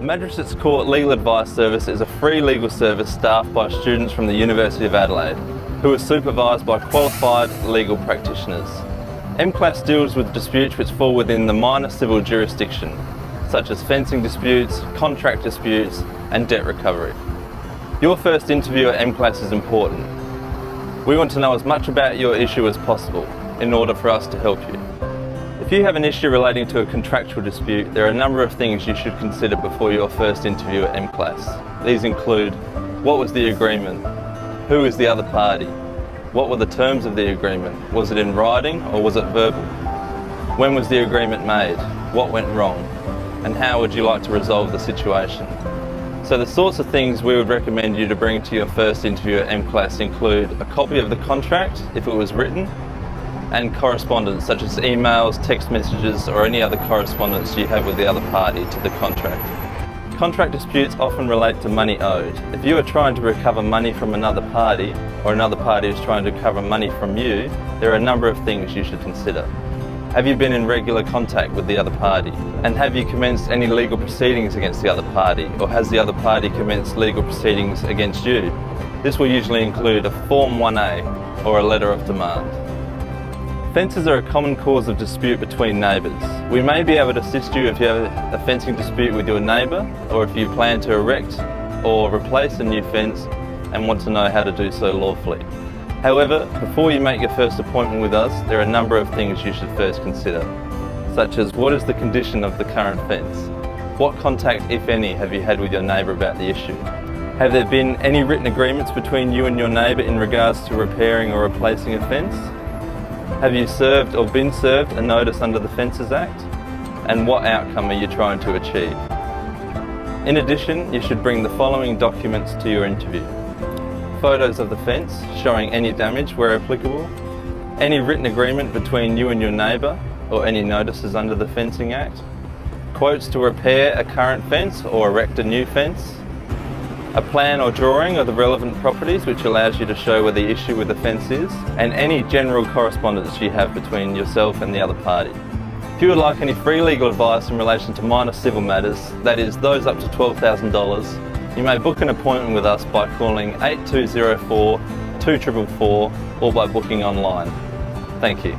Magistrates Court Legal Advice Service is a free legal service staffed by students from the University of Adelaide, who are supervised by qualified legal practitioners. MCLAS deals with disputes which fall within the minor civil jurisdiction, such as fencing disputes, contract disputes, and debt recovery. Your first interview at MCLAS is important. We want to know as much about your issue as possible in order for us to help you. If you have an issue relating to a contractual dispute, there are a number of things you should consider before your first interview at MCLAS. These include: what was the agreement? Who is the other party? What were the terms of the agreement? Was it in writing or was it verbal? When was the agreement made? What went wrong? And how would you like to resolve the situation? So the sorts of things we would recommend you to bring to your first interview at MCLAS include a copy of the contract, if it was written, and correspondence such as emails, text messages, or any other correspondence you have with the other party to the contract. Contract disputes often relate to money owed. If you are trying to recover money from another party, or another party is trying to recover money from you, there are a number of things you should consider. Have you been in regular contact with the other party? And have you commenced any legal proceedings against the other party, or has the other party commenced legal proceedings against you? This will usually include a Form 1A or a letter of demand. Fences are a common cause of dispute between neighbours. We may be able to assist you if you have a fencing dispute with your neighbour, or if you plan to erect or replace a new fence and want to know how to do so lawfully. However, before you make your first appointment with us, there are a number of things you should first consider, such as: what is the condition of the current fence? What contact, if any, have you had with your neighbour about the issue? Have there been any written agreements between you and your neighbour in regards to repairing or replacing a fence? Have you served or been served a notice under the Fences Act? And what outcome are you trying to achieve? In addition, you should bring the following documents to your interview: photos of the fence showing any damage where applicable, any written agreement between you and your neighbour or any notices under the Fencing Act, quotes to repair a current fence or erect a new fence, a plan or drawing of the relevant properties which allows you to show where the issue with the fence is, and any general correspondence you have between yourself and the other party. If you would like any free legal advice in relation to minor civil matters, that is those up to $12,000, you may book an appointment with us by calling 8204 2444 or by booking online. Thank you.